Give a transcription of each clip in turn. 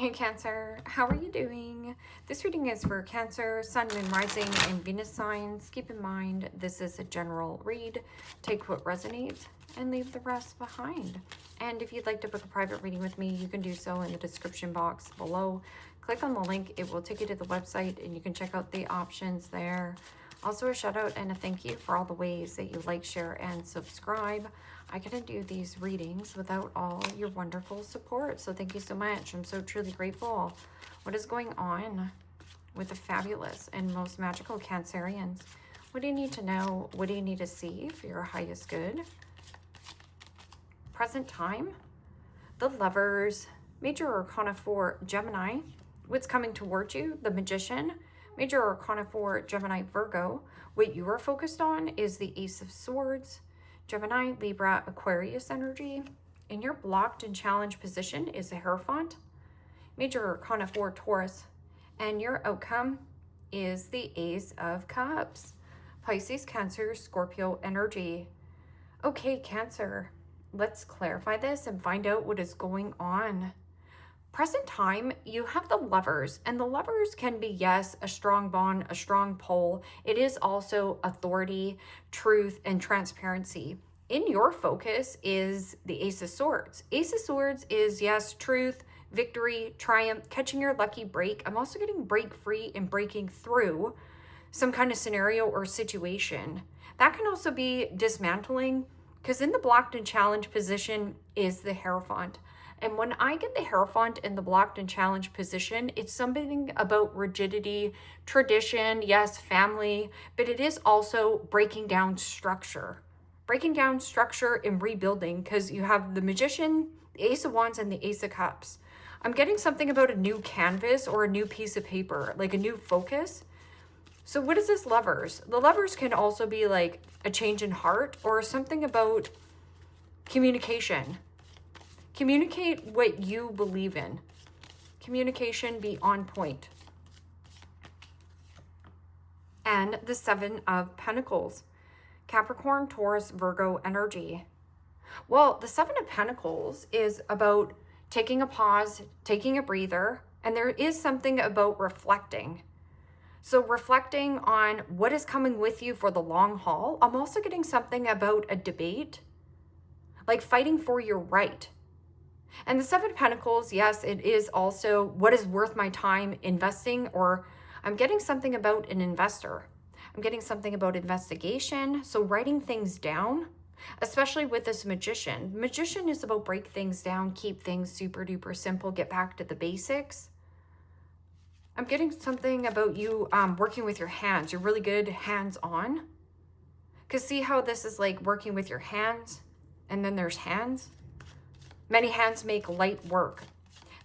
Hey Cancer, how are you doing? This reading is for Cancer, Sun, Moon, Rising, and Venus signs. Keep in mind, this is a general read. Take what resonates and leave the rest behind. And if you'd like to book a private reading with me, you can do so in the description box below. Click on the link, it will take you to the website and you can check out the options there. Also a shout out and a thank you for all the ways that you like, share, and subscribe. I couldn't do these readings without all your wonderful support. So thank you so much. I'm so truly grateful. What is going on with the fabulous and most magical Cancerians? What do you need to know? What do you need to see for your highest good? Present time, the Lovers, Major Arcana for Gemini, what's coming towards you, the Magician, Major Arcana for Gemini, Virgo. What you are focused on is the Ace of Swords, Gemini, Libra, Aquarius energy. In your blocked and challenged position is the Hierophant, Major Arcana for Taurus, and your outcome is the Ace of Cups, Pisces, Cancer, Scorpio energy. Okay, Cancer, let's clarify this and find out what is going on. Present time, you have the Lovers, and the Lovers can be, yes, a strong bond, a strong pull. It is also authority, truth, and transparency. In your focus is the Ace of Swords. Ace of Swords is, yes, truth, victory, triumph, catching your lucky break. I'm also getting break free and breaking through some kind of scenario or situation. That can also be dismantling, because in the blocked and challenged position is the Hierophant. And when I get the Hierophant in the blocked and challenged position, it's something about rigidity, tradition, yes, family, but it is also breaking down structure. Breaking down structure and rebuilding, because you have the Magician, the Ace of Wands, and the Ace of Cups. I'm getting something about a new canvas or a new piece of paper, like a new focus. So what is this Lovers? The Lovers can also be like a change in heart or something about communication. Communicate what you believe in. Communication, be on point. And the Seven of Pentacles, Capricorn, Taurus, Virgo energy. Well, the Seven of Pentacles is about taking a pause, taking a breather, and there is something about reflecting. So reflecting on what is coming with you for the long haul. I'm also getting something about a debate, like fighting for your right. And the Seven of Pentacles, yes, it is also what is worth my time investing, or I'm getting something about an investor. I'm getting something about investigation. So writing things down, especially with this Magician. Magician is about break things down, keep things super duper simple, get back to the basics. I'm getting something about you working with your hands. You're really good hands-on. Because see how this is like working with your hands, and then there's hands. Many hands make light work.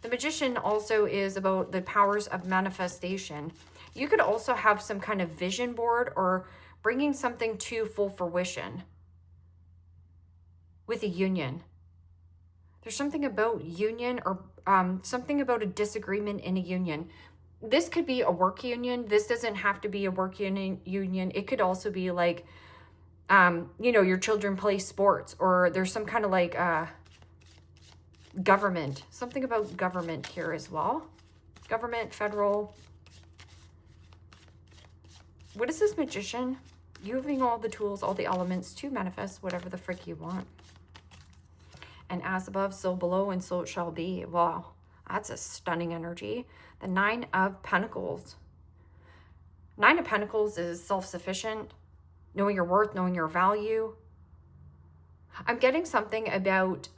The Magician also is about the powers of manifestation. You could also have some kind of vision board or bringing something to full fruition with a union. There's something about union or something about a disagreement in a union. This could be a work union. This doesn't have to be a work union. It could also be like, you know, your children play sports, or there's some kind of like government, something about government here as well. Government, federal. What is this Magician? You having all the tools, all the elements to manifest whatever the frick you want. And as above, so below, and so it shall be. Wow, that's a stunning energy. The Nine of Pentacles. Nine of Pentacles is self-sufficient, knowing your worth, knowing your value. I'm getting something about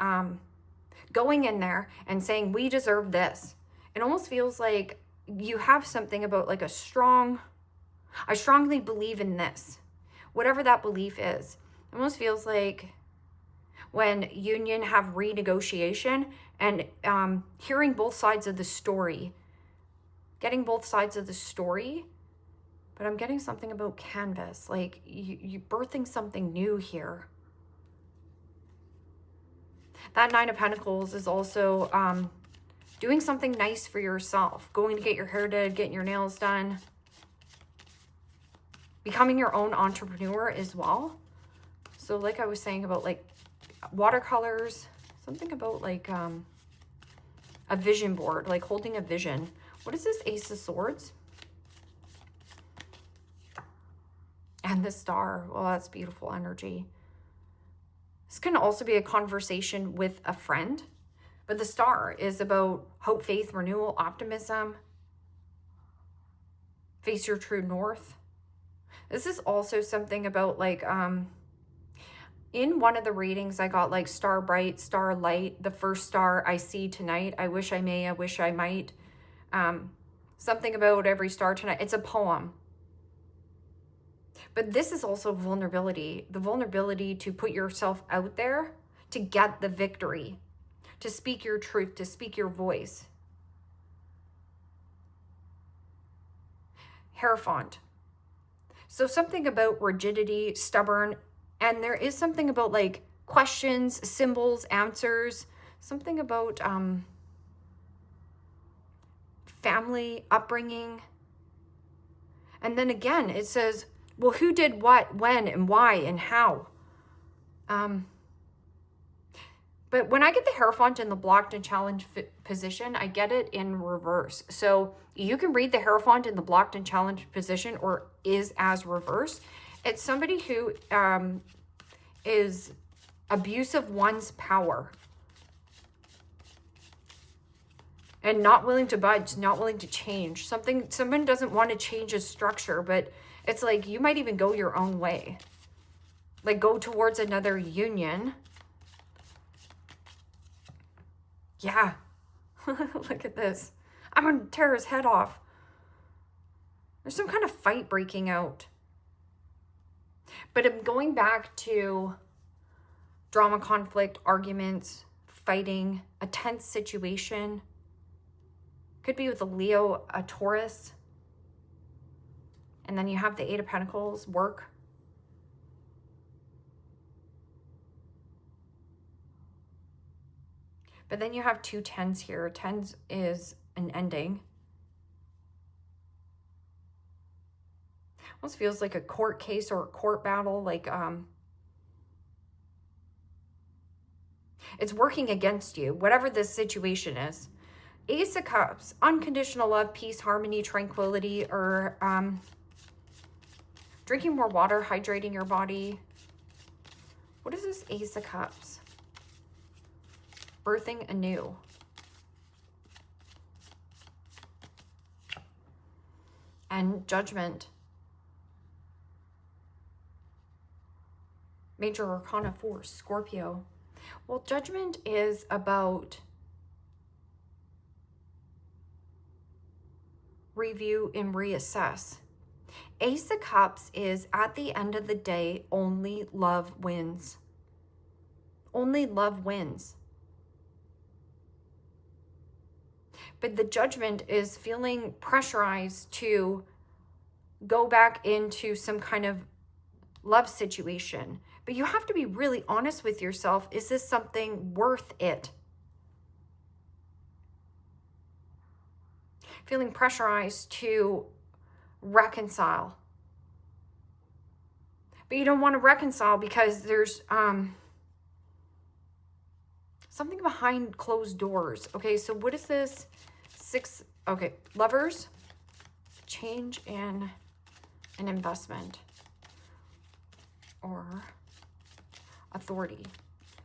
going in there and saying, we deserve this. It almost feels like you have something about like a strong, I strongly believe in this. Whatever that belief is. It almost feels like when union have renegotiation and hearing both sides of the story. Getting both sides of the story. But I'm getting something about canvas. Like you birthing something new here. That Nine of Pentacles is also doing something nice for yourself. Going to get your hair done, getting your nails done. Becoming your own entrepreneur as well. So like I was saying about like watercolors. Something about like a vision board, like holding a vision. What is this Ace of Swords? And the Star. Well, that's beautiful energy. This can also be a conversation with a friend. But the Star is about hope, faith, renewal, optimism. Face your true north. This is also something about like, in one of the readings, I got like star bright, star light, the first star I see tonight. I wish I may, I wish I might. Something about every star tonight. It's a poem. But this is also vulnerability. The vulnerability to put yourself out there to get the victory, to speak your truth, to speak your voice. Hierophant. So something about rigidity, stubborn, and there is something about like questions, symbols, answers, something about family, upbringing. And then again, it says, well, who did what, when, and why, and how? But when I get the Hierophant in the blocked and challenged position, I get it in reverse. So you can read the Hierophant in the blocked and challenged position or is as reverse. It's somebody who is abuse of one's power and not willing to budge, not willing to change. Someone doesn't want to change a structure, but it's like you might even go your own way. Like go towards another union. Yeah. Look at this. I'm going to tear his head off. There's some kind of fight breaking out. But I'm going back to drama, conflict, arguments, fighting, a tense situation. Could be with a Leo, a Taurus. And then you have the Eight of Pentacles, work. But then you have two tens here. Tens is an ending. Almost feels like a court case or a court battle. Like it's working against you, whatever this situation is. Ace of Cups, unconditional love, peace, harmony, tranquility, or drinking more water, hydrating your body. What is this Ace of Cups? Birthing anew. And Judgment. Major Arcana 4, Scorpio. Well, Judgment is about review and reassess. Ace of Cups is, at the end of the day, only love wins. Only love wins. But the Judgment is feeling pressurized to go back into some kind of love situation. But you have to be really honest with yourself. Is this something worth it? Feeling pressurized to reconcile. But you don't want to reconcile because there's something behind closed doors. Okay, so what is this? Okay, Lovers. Change in an investment. Or authority.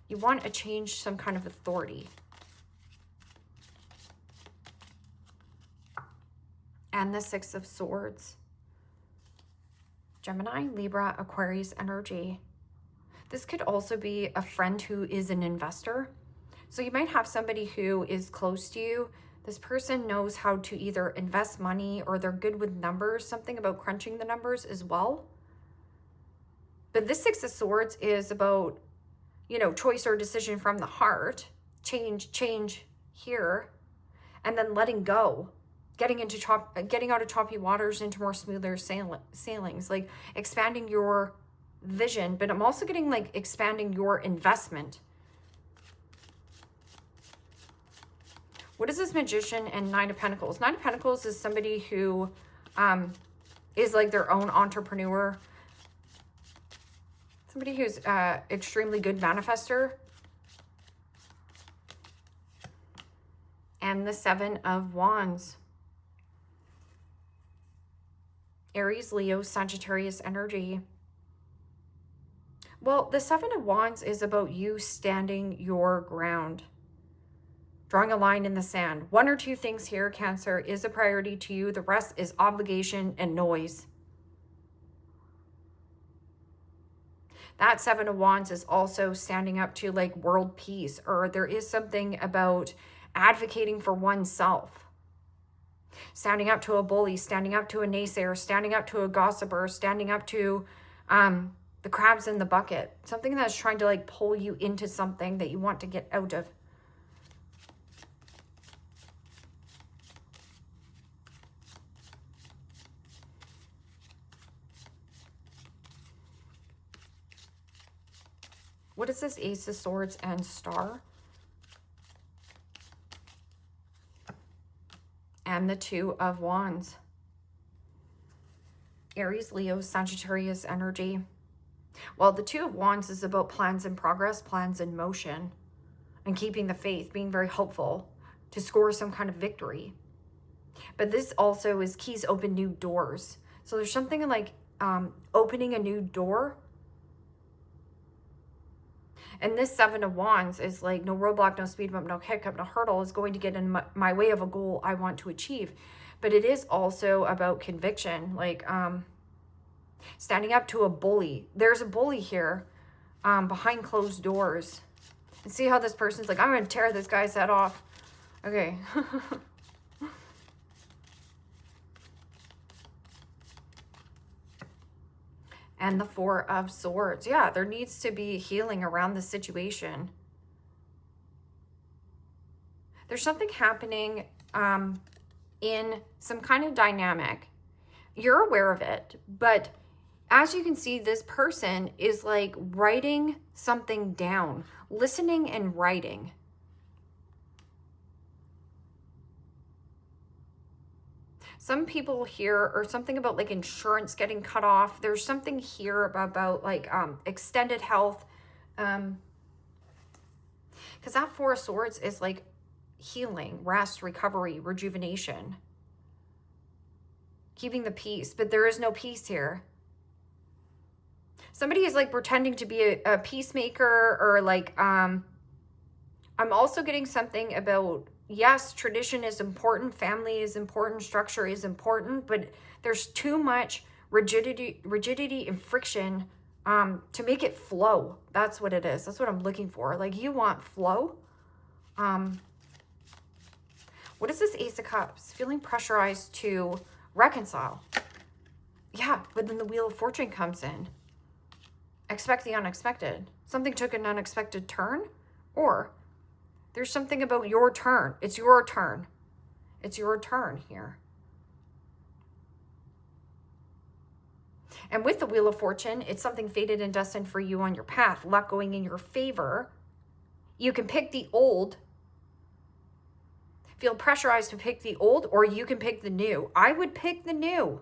You want to change some kind of authority. And the Six of Swords. Gemini, Libra, Aquarius energy. This could also be a friend who is an investor. So you might have somebody who is close to you. This person knows how to either invest money or they're good with numbers. Something about crunching the numbers as well. But this Six of Swords is about, you know, choice or decision from the heart. Change here. And then letting go. Getting out of choppy waters into more smoother sailings. Like expanding your vision. But I'm also getting like expanding your investment. What is this Magician and Nine of Pentacles? Nine of Pentacles is somebody who is like their own entrepreneur. Somebody who's extremely good manifester. and the Seven of Wands. Aries, Leo, Sagittarius energy. Well, the Seven of Wands is about you standing your ground, drawing a line in the sand. One or two things here, Cancer, is a priority to you. The rest is obligation and noise. That Seven of Wands is also standing up to like world peace, or there is something about advocating for oneself. Standing up to a bully, standing up to a naysayer, standing up to a gossiper, standing up to the crabs in the bucket. Something that's trying to like pull you into something that you want to get out of. What is this Ace of Swords and Star? And the Two of Wands. Aries, Leo, Sagittarius energy. Well, the Two of Wands is about plans in progress, plans in motion, and keeping the faith, being very hopeful to score some kind of victory. But this also is keys open new doors. So there's something like opening a new door. And this Seven of Wands is like no roadblock, no speed bump, no hiccup, no hurdle is going to get in my way of a goal I want to achieve. But it is also about conviction, like standing up to a bully. There's a bully here behind closed doors. And see how this person's like, I'm going to tear this guy's head off. Okay. And the Four of Swords. Yeah, there needs to be healing around the situation. There's something happening in some kind of dynamic. You're aware of it, but as you can see, this person is like writing something down, listening and writing. Some people here, or something about like insurance getting cut off. There's something here about like extended health. Because that Four of Swords is like healing, rest, recovery, rejuvenation. Keeping the peace, but there is no peace here. Somebody is like pretending to be a peacemaker, or like, I'm also getting something about, yes, tradition is important, family is important, structure is important, but there's too much rigidity and friction to make it flow. That's what it is. That's what I'm looking for. Like, you want flow. What is this Ace of Cups? Feeling pressurized to reconcile. Yeah, but then the Wheel of Fortune comes in. Expect the unexpected. Something took an unexpected turn, or there's something about your turn. It's your turn. It's your turn here. And with the Wheel of Fortune, it's something fated and destined for you on your path. Luck going in your favor. You can pick the old. Feel pressurized to pick the old, or you can pick the new. I would pick the new.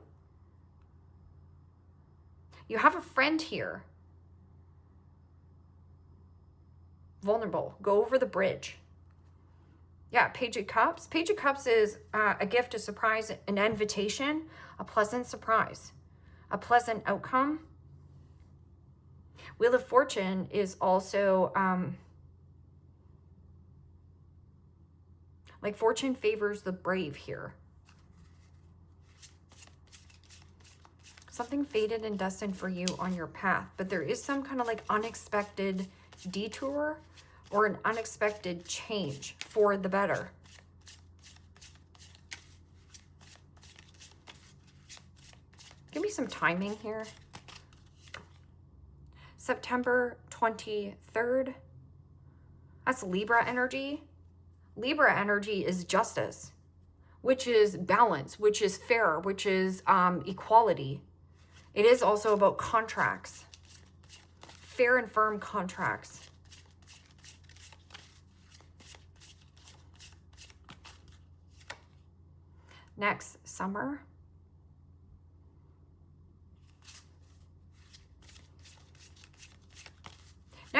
You have a friend here. Vulnerable. Go over the bridge. Yeah, Page of Cups. Page of Cups is a gift, a surprise, an invitation, a pleasant surprise, a pleasant outcome. Wheel of Fortune is also like fortune favors the brave here. Something fated and destined for you on your path, but there is some kind of like unexpected detour or an unexpected change for the better. Give me some timing here. September 23rd. That's Libra energy. Libra energy is justice, which is balance, which is fair, which is equality. It is also about contracts, fair and firm contracts. Next, summer.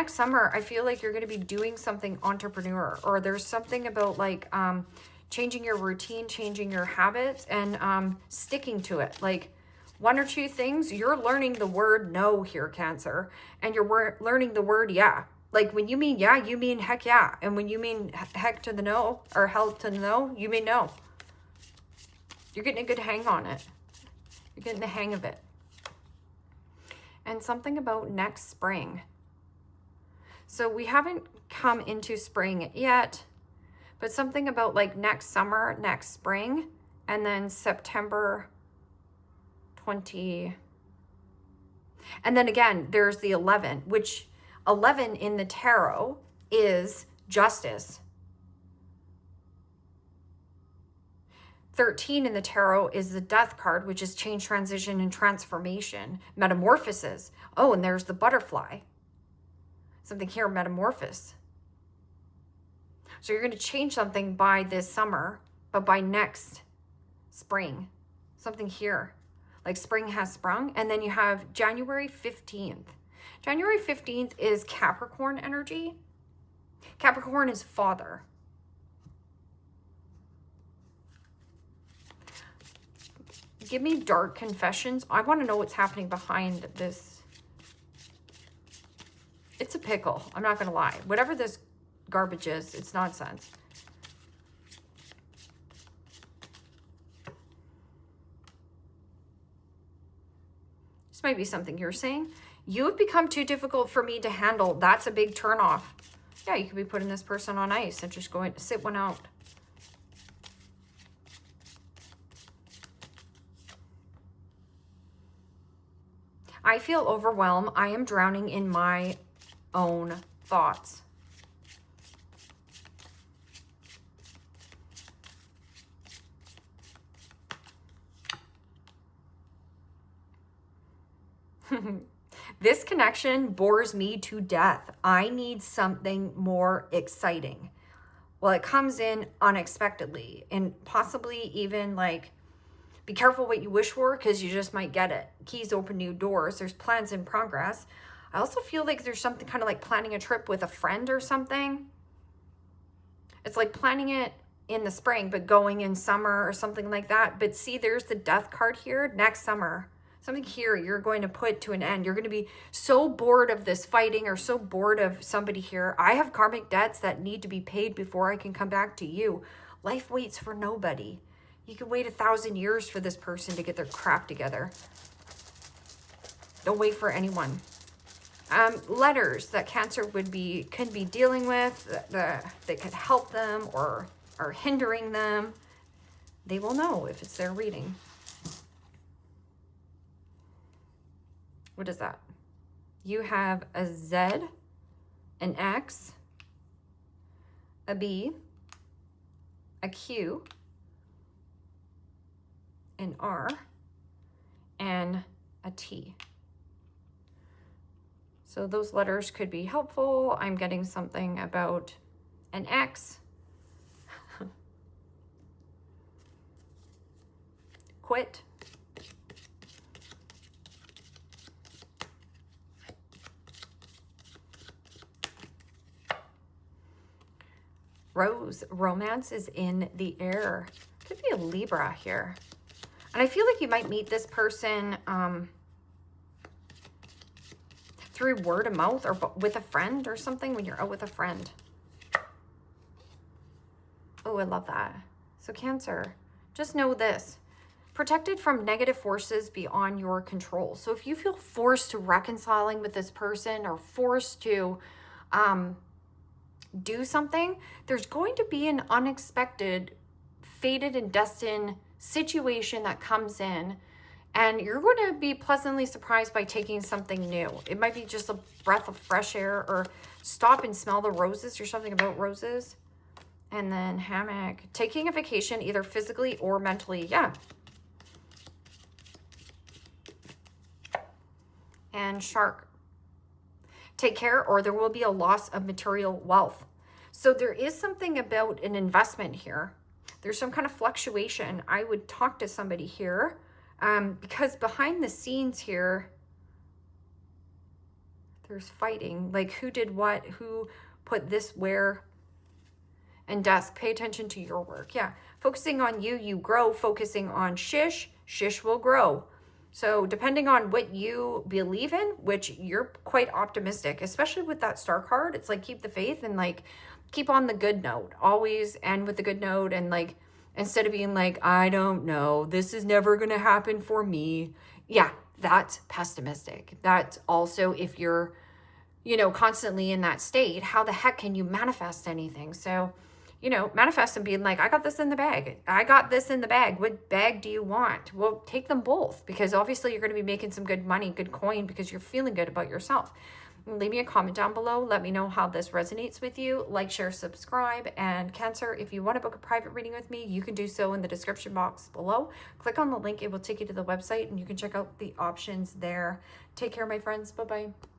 next summer, I feel like you're going to be doing something entrepreneur, or there's something about like changing your routine, changing your habits, and sticking to it. Like one or two things, you're learning the word no here, Cancer, and you're learning the word yeah. Like when you mean yeah, you mean heck yeah. And when you mean heck to the no, or hell to the no, you mean no. You're getting a good hang on it. You're getting the hang of it. And something about next spring. So we haven't come into spring yet, but something about like next summer, next spring, and then September 20. And then again, there's the 11, which 11 in the tarot is justice. 13 in the tarot is the death card, which is change, transition, and transformation. Metamorphosis. Oh, and there's the butterfly. Something here, metamorphosis. So you're going to change something by this summer, but by next spring. Something here. Like spring has sprung. And then you have January 15th. January 15th is Capricorn energy. Capricorn is father. Give me dark confessions. I want to know what's happening behind this. It's a pickle. I'm not going to lie. Whatever this garbage is, it's nonsense. This might be something you're saying. You have become too difficult for me to handle. That's a big turnoff. Yeah, you could be putting this person on ice and just going to sit one out. I feel overwhelmed. I am drowning in my own thoughts. This connection bores me to death. I need something more exciting. Well, it comes in unexpectedly, and possibly even like, be careful what you wish for, because you just might get it. Keys open new doors. There's plans in progress. I also feel like there's something kind of like planning a trip with a friend or something. It's like planning it in the spring, but going in summer or something like that. But see, there's the death card here. Next summer. Something here you're going to put to an end. You're going to be so bored of this fighting, or so bored of somebody here. I have karmic debts that need to be paid before I can come back to you. Life waits for nobody. You can wait 1,000 years for this person to get their crap together. Don't wait for anyone. Letters that Cancer could be dealing with, that could help them or are hindering them. They will know if it's their reading. What is that? You have a Z, an X, a B, a Q, an R, and a T. So those letters could be helpful. I'm getting something about an X. Quit. Rose, romance is in the air. Could be a Libra here. And I feel like you might meet this person through word of mouth, or with a friend or something, when you're out with a friend. Oh, I love that. So Cancer, just know this. Protected from negative forces beyond your control. So if you feel forced to reconciling with this person, or forced to do something, there's going to be an unexpected, fated and destined situation that comes in, and you're going to be pleasantly surprised by taking something new. It might be just a breath of fresh air, or stop and smell the roses, or something about roses. And then hammock, taking a vacation, either physically or mentally. Yeah. And shark, take care, or there will be a loss of material wealth. So there is something about an investment here. There's some kind of fluctuation. I would talk to somebody here, because behind the scenes here, There's fighting. Like, who did what? Who put this where? And Desk, pay attention to your work. Yeah. Focusing on you, you grow. Focusing on shish, shish will grow. So depending on what you believe in, which you're quite optimistic, especially with that star card, it's like keep the faith and like keep on the good note. Always end with the good note, and like instead of being like, I don't know, this is never going to happen for me. Yeah, that's pessimistic. That's also, if you're, you know, constantly in that state, how the heck can you manifest anything? So, you know, manifest and being like, I got this in the bag. I got this in the bag. What bag do you want? Well, take them both, because obviously you're going to be making some good money, good coin, because you're feeling good about yourself. Leave me a comment down below. Let me know how this resonates with you. Like, share, subscribe. And Cancer, if you want to book a private reading with me, you can do so in the description box below. Click on the link. It will take you to the website and you can check out the options there. Take care, my friends. Bye-bye.